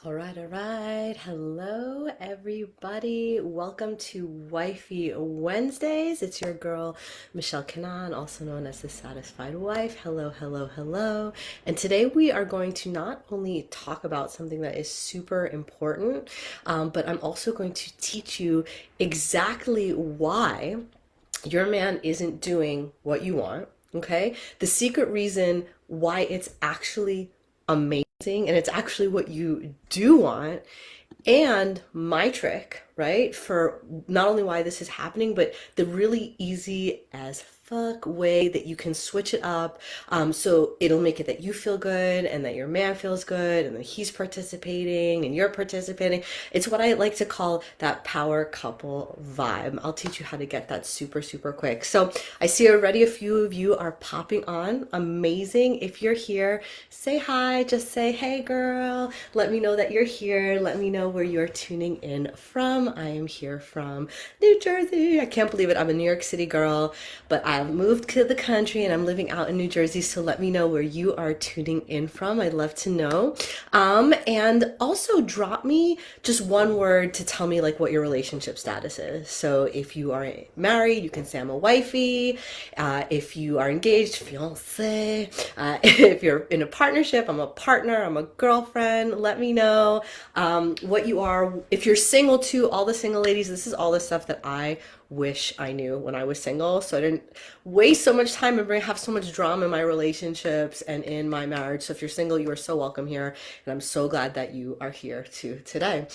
All right, all right. Hello, everybody. Welcome to Wifey Wednesdays. It's your girl, Michelle Keinan, also known as the Satisfied Wife. Hello, hello, hello. And today we are going to not only talk about something that is super important, but I'm also going to teach you exactly why your man isn't doing what you want. Okay. The secret reason why it's actually amazing and it's actually what you do want. And my trick, right, for not only why this is happening, but the really easy as fuck way that you can switch it up, so it'll make it that you feel good and that your man feels good and that he's participating and you're participating. It's what I like to call that power couple vibe. I'll teach you how to get that super, super quick. So I see already a few of you are popping on. Amazing. If you're here, say hi. Just say, hey, girl. Let me know that you're here. Let me know where you're tuning in from. I am here from New Jersey. I can't believe it. I'm a New York City girl, but I've moved to the country and I'm living out in New Jersey. So let me know where you are tuning in from. I'd love to know. And also drop me just one word to tell me like what your relationship status is. So if you are married, you can say I'm a wifey. If you are engaged, fiance. If you're in a partnership, I'm a partner. I'm a girlfriend. Let me know what you are. If you're single too, all the single ladies, this is all the stuff that I wish I knew when I was single, so I didn't waste so much time and have so much drama in my relationships and in my marriage. So if you're single, you are so welcome here, and I'm so glad that you are here too today.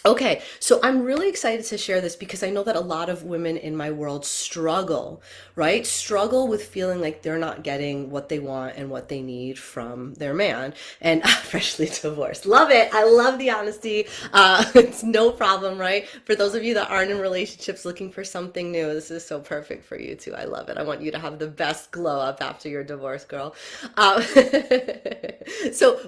Okay, so I'm really excited to share this because I know that a lot of women in my world struggle, right? Struggle with feeling like they're not getting what they want and what they need from their man. And freshly divorced. Love it. I love the honesty. It's no problem, right? For those of you that aren't in relationships looking for something new, this is so perfect for you too. I love it. I want you to have the best glow up after your divorce, girl. Um, so,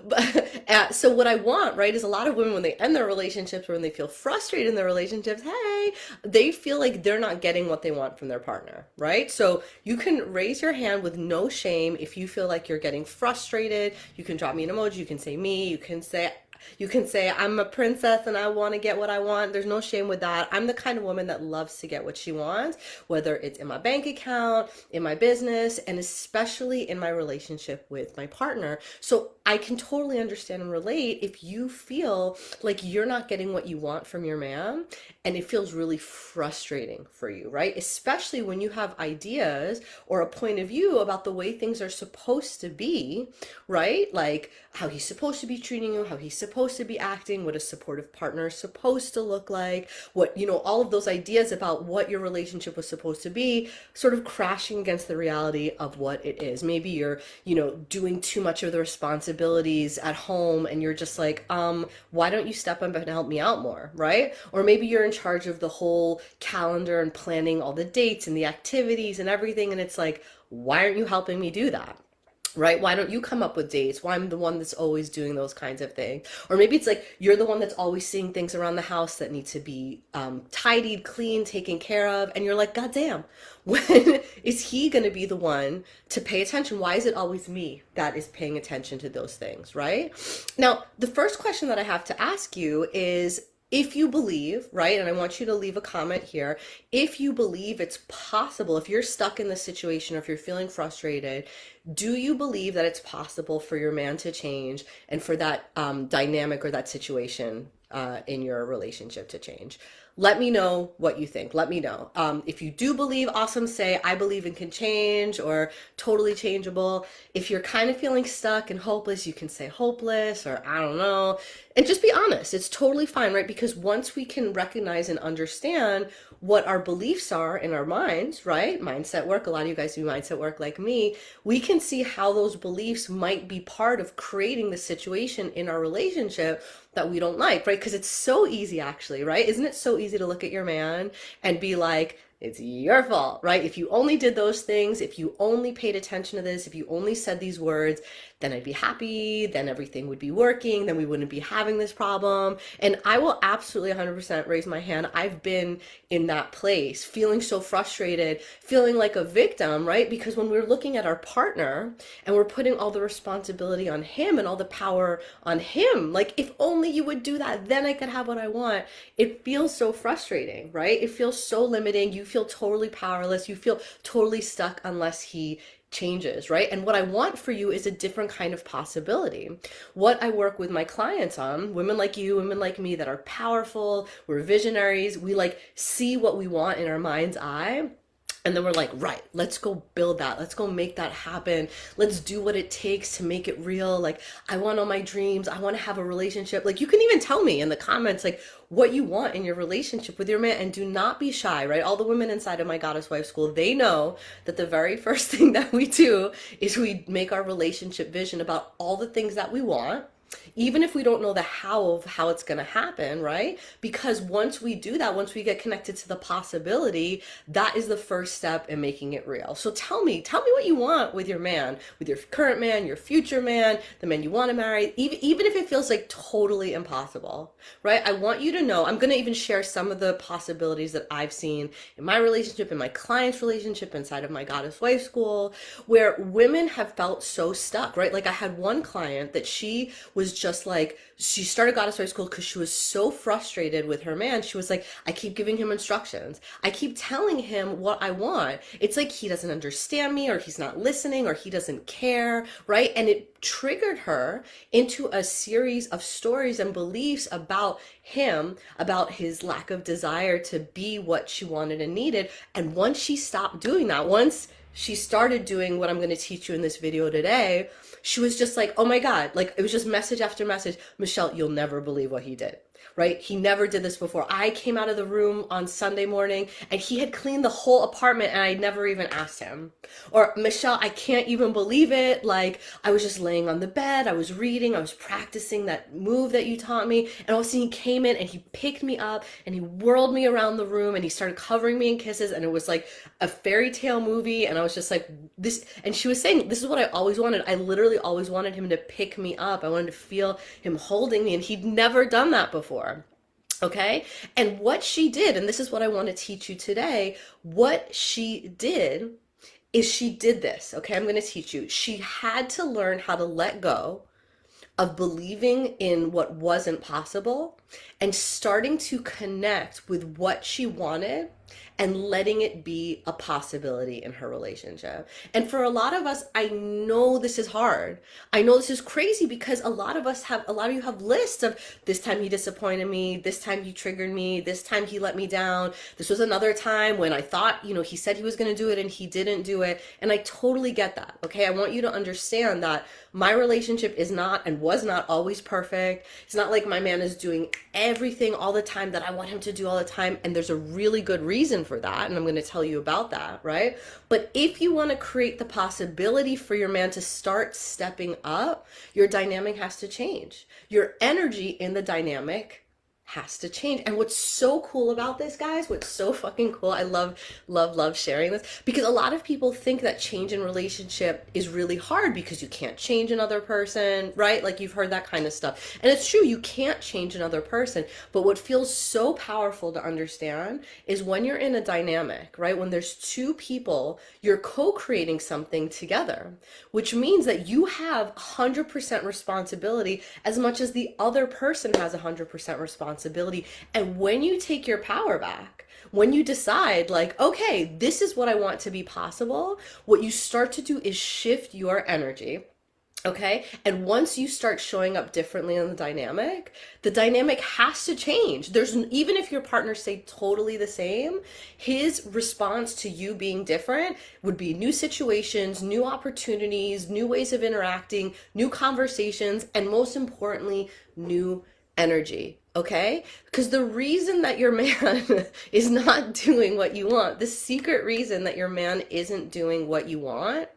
so what I want, right, is a lot of women when they end their relationships or when they feel frustrated in their relationships, hey, they feel like they're not getting what they want from their partner, right? So you can raise your hand with no shame if you feel like you're getting frustrated. You can drop me an emoji. You can say me. You can say I'm a princess and I want to get what I want. There's no shame with that. I'm the kind of woman that loves to get what she wants, whether it's in my bank account, in my business, and especially in my relationship with my partner. So I can totally understand and relate if you feel like you're not getting what you want from your man and it feels really frustrating for you, right? Especially when you have ideas or a point of view about the way things are supposed to be, right? Like how he's supposed to be treating you, how he's supposed to be acting, what a supportive partner is supposed to look like, what, all of those ideas about what your relationship was supposed to be, sort of crashing against the reality of what it is. Maybe you're, doing too much of the responsibilities at home and you're just like, why don't you step up and help me out more, right? Or maybe you're in charge of the whole calendar and planning all the dates and the activities and everything, and it's like, why aren't you helping me do that? Right? Why don't you come up with dates? Why I'm the one that's always doing those kinds of things. Or maybe it's like you're the one that's always seeing things around the house that need to be tidied, clean, taken care of. And you're like, God damn, when is he going to be the one to pay attention? Why is it always me that is paying attention to those things? Right? Now, the first question that I have to ask you is, if you believe, right, and I want you to leave a comment here, if you believe it's possible, if you're stuck in this situation or if you're feeling frustrated, do you believe that it's possible for your man to change and for that dynamic or that situation in your relationship to change? Let me know what you think. Let me know. If you do believe, awesome, say, I believe it can change or totally changeable. If you're kind of feeling stuck and hopeless, you can say hopeless or I don't know. And just be honest. It's totally fine, right? Because once we can recognize and understand what our beliefs are in our minds, right? Mindset work. A lot of you guys do mindset work like me. We can see how those beliefs might be part of creating the situation in our relationship that we don't like, right? Because it's so easy actually, right? Isn't it so easy to look at your man and be like, it's your fault, right? If you only did those things, if you only paid attention to this, if you only said these words, then I'd be happy, then everything would be working, then we wouldn't be having this problem. And I will absolutely 100% raise my hand. I've been in that place, feeling so frustrated, feeling like a victim, right? Because when we're looking at our partner and we're putting all the responsibility on him and all the power on him, like, if only you would do that, then I could have what I want. It feels so frustrating, right? It feels so limiting. You feel totally powerless. You feel totally stuck unless he changes, right? And what I want for you is a different kind of possibility. What I work with my clients on, women like you, women like me that are powerful, we're visionaries, we like see what we want in our mind's eye. And then we're like, right, let's go build that. Let's go make that happen. Let's do what it takes to make it real. Like, I want all my dreams. I want to have a relationship. Like, you can even tell me in the comments, like, what you want in your relationship with your man, and do not be shy, right? All the women inside of my Goddess Wife School, they know that the very first thing that we do is we make our relationship vision about all the things that we want, even if we don't know the how of how it's going to happen, right? Because once we do that, once we get connected to the possibility, that is the first step in making it real. So tell me what you want with your man, with your current man, your future man, the man you want to marry, even if it feels like totally impossible, right? I want you to know, I'm going to even share some of the possibilities that I've seen in my relationship, in my client's relationship, inside of my Goddess Wife School, where women have felt so stuck, right? Like, I had one client that she was just like, she started Goddess Wife School because she was so frustrated with her man. She was like, I keep giving him instructions. I keep telling him what I want. It's like he doesn't understand me, or he's not listening, or he doesn't care, right? And it triggered her into a series of stories and beliefs about him, about his lack of desire to be what she wanted and needed. And once she stopped doing that, once she started doing what I'm going to teach you in this video today, she was just like, oh my God, like, it was just message after message. Michelle, you'll never believe what he did, right? He never did this before. I came out of the room on Sunday morning and he had cleaned the whole apartment and I never even asked him. Or, Michelle, I can't even believe it. Like, I was just laying on the bed, I was reading, I was practicing that move that you taught me, and all of a sudden he came in and he picked me up and he whirled me around the room and he started covering me in kisses, and it was like a fairy tale movie. And I was just like, this, and she was saying, this is what I always wanted. I literally always wanted him to pick me up. I wanted to feel him holding me, and he'd never done that before. Okay. And what she did, and this is what I want to teach you today, what she did is she did this. Okay. I'm going to teach you. She had to learn how to let go of believing in what wasn't possible and starting to connect with what she wanted and letting it be a possibility in her relationship. And for a lot of us, I know this is hard. I know this is crazy because a lot of you have lists of, this time he disappointed me, this time he triggered me, this time he let me down, this was another time when I thought, he said he was going to do it and he didn't do it. And I totally get that. Okay. I want you to understand that my relationship is not and was not always perfect. It's not like my man is doing everything all the time that I want him to do all the time. And there's a really good reason for that. And I'm going to tell you about that, right? But if you want to create the possibility for your man to start stepping up, your dynamic has to change. Your energy in the dynamic has to change. And what's so cool about this, guys, what's so fucking cool, I love sharing this, because a lot of people think that change in relationship is really hard because you can't change another person, right? Like, you've heard that kind of stuff. And it's true, you can't change another person. But what feels so powerful to understand is when you're in a dynamic, right? When there's two people, you're co-creating something together, which means that you have 100% responsibility as much as the other person has 100% responsibility. And when you take your power back, when you decide, like, okay, this is what I want to be possible, what you start to do is shift your energy. Okay. And once you start showing up differently in the dynamic has to change. Even if your partners stay totally the same, his response to you being different would be new situations, new opportunities, new ways of interacting, new conversations, and most importantly, new energy. Okay? Because the reason that your man is not doing what you want, the secret reason that your man isn't doing what you want,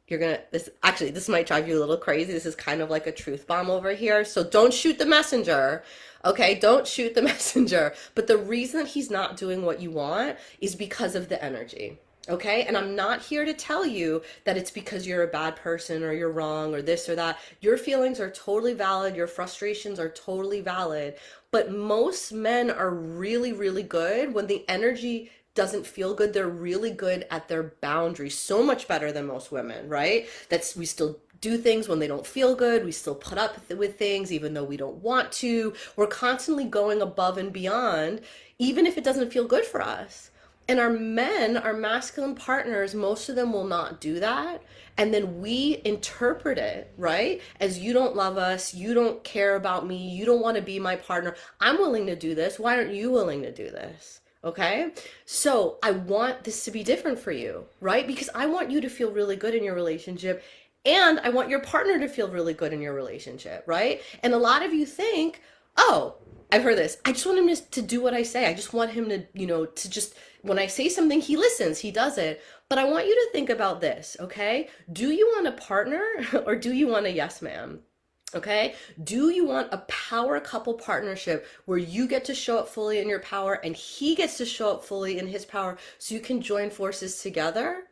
this might drive you a little crazy. This is kind of like a truth bomb over here. So don't shoot the messenger. Okay? Don't shoot the messenger. But the reason that he's not doing what you want is because of the energy. Okay. And I'm not here to tell you that it's because you're a bad person or you're wrong or this or that. Your feelings are totally valid. Your frustrations are totally valid. But most men are really, really good when the energy doesn't feel good. They're really good at their boundaries, so much better than most women, right? We still do things when they don't feel good. We still put up with things even though we don't want to. We're constantly going above and beyond, even if it doesn't feel good for us. And our men, our masculine partners, most of them will not do that. And then we interpret it, right? As you don't love us, you don't care about me, you don't want to be my partner. I'm willing to do this. Why aren't you willing to do this? Okay. So I want this to be different for you, right? Because I want you to feel really good in your relationship. And I want your partner to feel really good in your relationship, right? And a lot of you think, oh, I've heard this. I just want him to do what I say. I just want him to, to just, when I say something, he listens, he does it. But I want you to think about this, okay? Do you want a partner or do you want a yes man? Okay? Do you want a power couple partnership where you get to show up fully in your power and he gets to show up fully in his power so you can join forces together?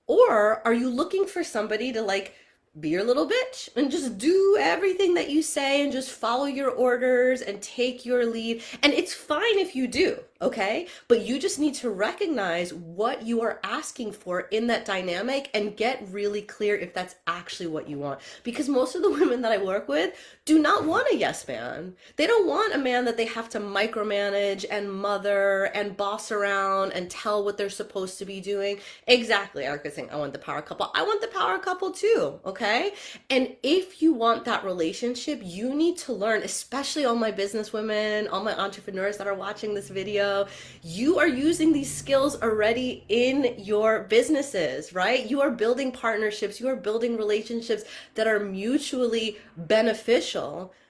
Or are you looking for somebody to like be your little bitch and just do everything that you say and just follow your orders and take your lead? And it's fine if you do, okay? But you just need to recognize what you are asking for in that dynamic and get really clear if that's actually what you want. Because most of the women that I work with do not want a yes man. They don't want a man that they have to micromanage and mother and boss around and tell what they're supposed to be doing. Exactly. Erica's saying, I want the power couple. I want the power couple too, okay? And if you want that relationship, you need to learn, especially all my business women, all my entrepreneurs that are watching this video, you are using these skills already in your businesses, right? You are building partnerships, you are building relationships that are mutually beneficial.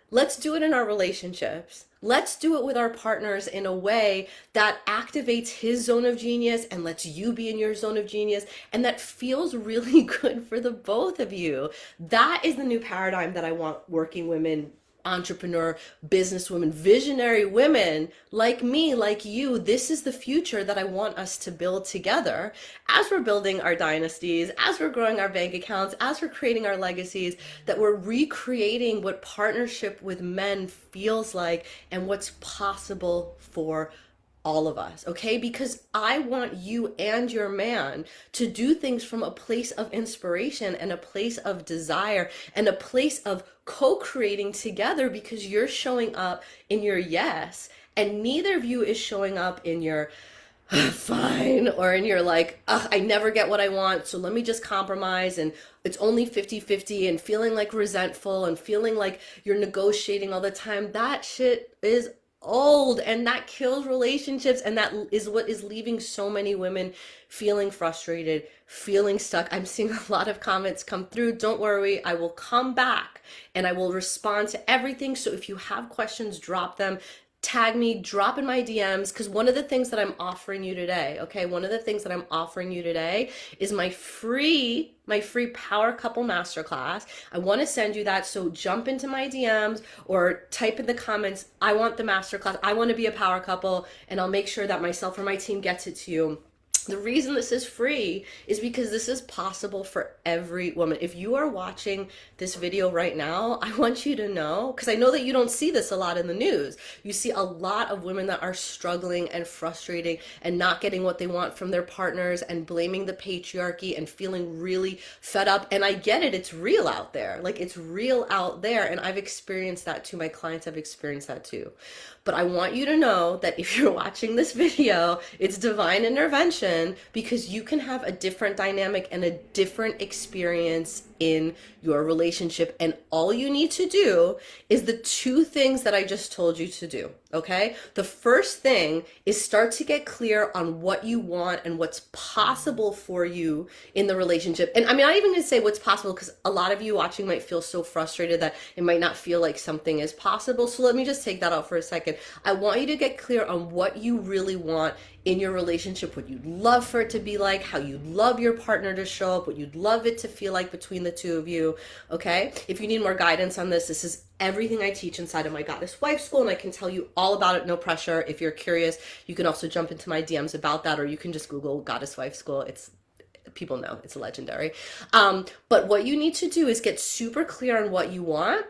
Let's do it in our relationships. Let's do it with our partners in a way that activates his zone of genius and lets you be in your zone of genius, and that feels really good for the both of you. That is the new paradigm that I want working women, entrepreneur, businesswomen, visionary women like me, like you. This is the future that I want us to build together as we're building our dynasties, as we're growing our bank accounts, as we're creating our legacies, that we're recreating what partnership with men feels like and what's possible for all of us, okay? Because I want you and your man to do things from a place of inspiration and a place of desire and a place of co-creating together, because you're showing up in your yes and neither of you is showing up in your fine or in your like, I never get what I want, so let me just compromise and it's only 50-50 and feeling like resentful and feeling like you're negotiating all the time. That shit is old and that kills relationships, and that is what is leaving so many women feeling frustrated, feeling stuck. I'm seeing a lot of comments come through. Don't worry, I will come back and I will respond to everything. So if you have questions, drop them, tag me, drop in my DMs, because one of the things that I'm offering you today, okay, one of the things that I'm offering you today is my free Power Couple Masterclass. I want to send you that, so jump into my DMs or type in the comments, I want the masterclass, I want to be a power couple, and I'll make sure that myself or my team gets it to you. The reason this is free is because this is possible for every woman. If you are watching this video right now, I want you to know, because I know that you don't see this a lot in the news. You see a lot of women that are struggling and frustrating and not getting what they want from their partners and blaming the patriarchy and feeling really fed up. And I get it. It's real out there. Like, it's real out there. And I've experienced that too. My clients have experienced that too. But I want you to know that if you're watching this video, it's divine intervention, because you can have a different dynamic and a different experience in your relationship. And all you need to do is the two things that I just told you to do, okay? The first thing is start to get clear on what you want and what's possible for you in the relationship. And I'm not even gonna say what's possible, because a lot of you watching might feel so frustrated that it might not feel like something is possible. So let me just take that out for a second. I want you to get clear on what you really want in your relationship, what you'd love for it to be like, how you'd love your partner to show up, what you'd love it to feel like between the two of you, okay? If you need more guidance on this, this is everything I teach inside of my Goddess Wife School, and I can tell you all about it, no pressure. If you're curious, you can also jump into my DMs about that, or you can just Google Goddess Wife School. It's people know it's legendary. But what you need to do is get super clear on what you want.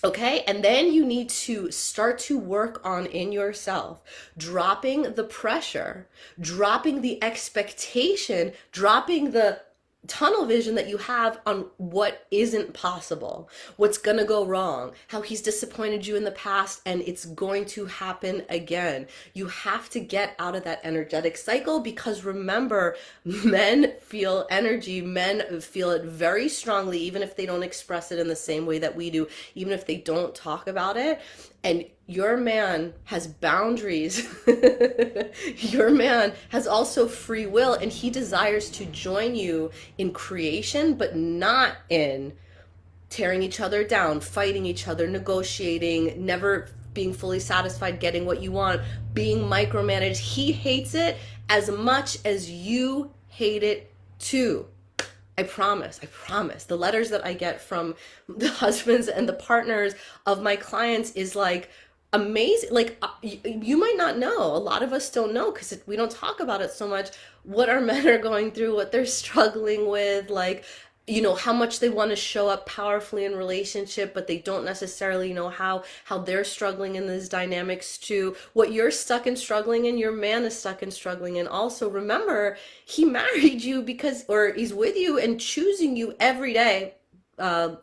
Okay, and then you need to start to work on in yourself, dropping the pressure, dropping the expectation, dropping the tunnel vision that you have on what isn't possible, what's gonna go wrong, how he's disappointed you in the past and it's going to happen again. You have to get out of that energetic cycle, because remember, men feel energy, men feel it very strongly, even if they don't express it in the same way that we do, even if they don't talk about it. And your man has boundaries. Your man has also free will, and he desires to join you in creation, but not in tearing each other down, fighting each other, negotiating, never being fully satisfied, getting what you want, being micromanaged. He hates it as much as you hate it too. I promise. The letters that I get from the husbands and the partners of my clients is like amazing. Like, you might not know, a lot of us don't know because we don't talk about it so much, what our men are going through, what they're struggling with, like, you know, how much they want to show up powerfully in relationship, but they don't necessarily know how they're struggling in these dynamics too. What you're stuck in struggling in, your man is stuck in struggling in. Also, remember, he married you because, or he's with you and choosing you every day.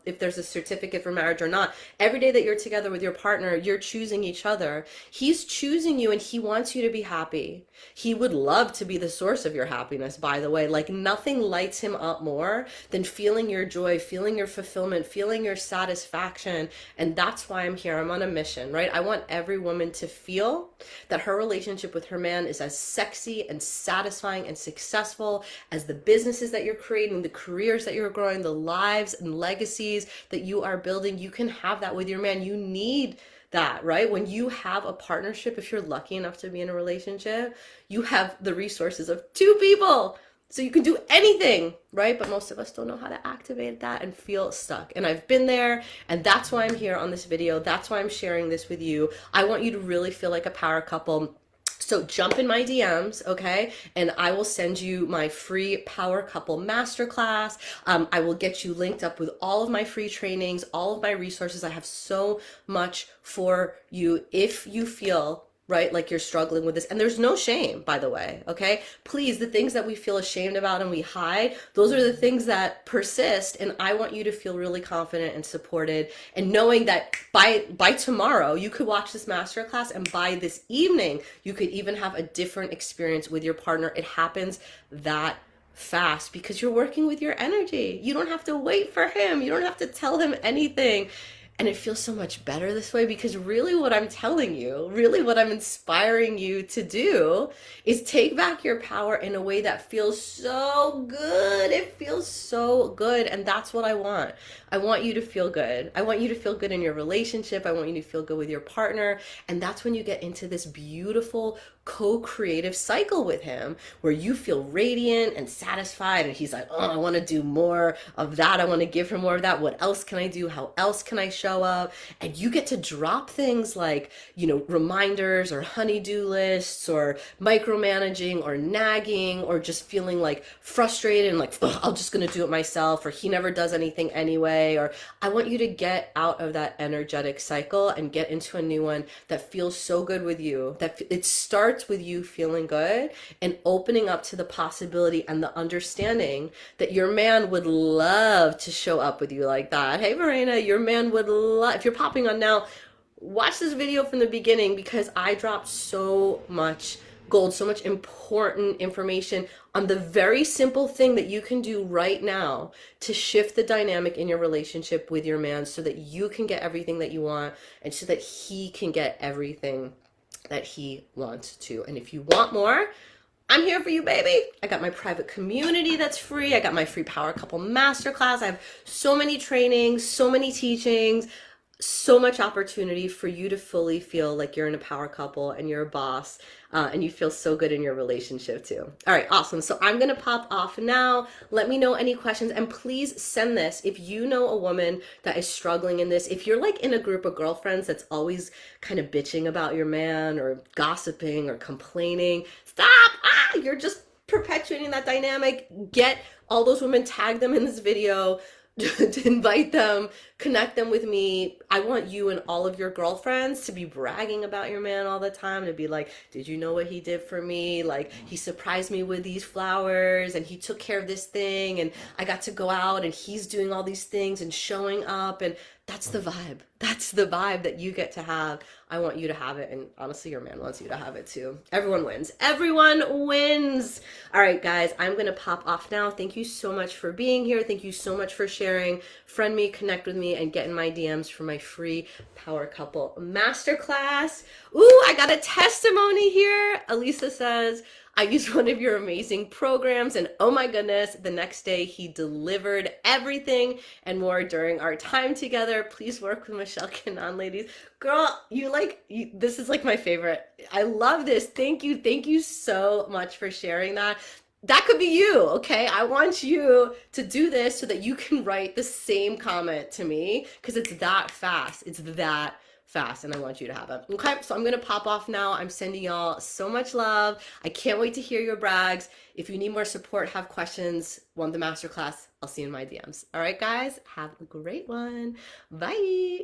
If there's a certificate for marriage or not, every day that you're together with your partner, you're choosing each other. He's choosing you and he wants you to be happy. He would love to be the source of your happiness, by the way. Like, nothing lights him up more than feeling your joy, feeling your fulfillment, feeling your satisfaction. And that's why I'm here. I'm on a mission, right? I want every woman to feel that her relationship with her man is as sexy and satisfying and successful as the businesses that you're creating, the careers that you're growing, the lives and legacies that you are building. You can have that with your man. You need that, right? When you have a partnership, if you're lucky enough to be in a relationship, you have the resources of two people. So you can do anything, right? But most of us don't know how to activate that and feel stuck. And I've been there, and that's why I'm here on this video. That's why I'm sharing this with you. I want you to really feel like a power couple. So jump in my DMs, okay? And I will send you my free Power Couple Masterclass. I will get you linked up with all of my free trainings, all of my resources. I have so much for you if you feel, right, like you're struggling with this. And there's no shame, by the way, okay? Please, the things that we feel ashamed about and we hide, those are the things that persist. And I want you to feel really confident and supported, and knowing that by tomorrow, you could watch this masterclass, and by this evening, you could even have a different experience with your partner. It happens that fast because you're working with your energy. You don't have to wait for him. You don't have to tell him anything. And it feels so much better this way, because really what I'm telling you, really what I'm inspiring you to do is take back your power in a way that feels so good. It feels so good. And that's what I want. I want you to feel good. I want you to feel good in your relationship. I want you to feel good with your partner. And that's when you get into this beautiful co-creative cycle with him where you feel radiant and satisfied, and he's like, oh, I want to do more of that. I want to give her more of that. What else can I do? How else can I show up? And you get to drop things like, you know, reminders or honey-do lists or micromanaging or nagging or just feeling like frustrated and like, oh, I'm just going to do it myself, or he never does anything anyway. Or I want you to get out of that energetic cycle and get into a new one that feels so good with you, that it starts with you feeling good and opening up to the possibility and the understanding that your man would love to show up with you like that. Hey, Verena, your man would love, if you're popping on now, watch this video from the beginning, because I dropped so much gold, so much important information on the very simple thing that you can do right now to shift the dynamic in your relationship with your man so that you can get everything that you want and so that he can get everything that he wants to. And if you want more, I'm here for you, baby. I got my private community that's free. I got my free Power Couple Masterclass. I have so many trainings, so many teachings. so much opportunity for you to fully feel like you're in a power couple and you're a boss, and you feel so good in your relationship too. All right, awesome. So I'm gonna pop off now. Let me know any questions, and please send this if you know a woman that is struggling in this. If you're like in a group of girlfriends that's always kind of bitching about your man or gossiping or complaining, stop! You're just perpetuating that dynamic. Get all those women, tag them in this video, to invite them, connect them with me. I want you and all of your girlfriends to be bragging about your man all the time, to be like, did you know what he did for me? Like, he surprised me with these flowers and he took care of this thing and I got to go out and he's doing all these things and showing up. And that's the vibe. That's the vibe that you get to have. I want you to have it. And honestly, your man wants you to have it too. Everyone wins. Everyone wins. All right, guys, I'm going to pop off now. Thank you so much for being here. Thank you so much for sharing. Friend me, connect with me, and get in my DMs for my free Power Couple Masterclass. Ooh, I got a testimony here. Elisa says, I used one of your amazing programs, and oh my goodness, the next day he delivered everything and more during our time together. Please work with Michelle Keinan, ladies. Girl, this is like my favorite. I love this. Thank you. Thank you so much for sharing that. That could be you, okay? I want you to do this so that you can write the same comment to me, because it's that fast. It's that fast, and I want you to have it. Okay, so I'm gonna pop off now. I'm sending y'all so much love. I can't wait to hear your brags. If you need more support, have questions, want the masterclass, I'll see you in my DMs. All right, guys, have a great one. Bye.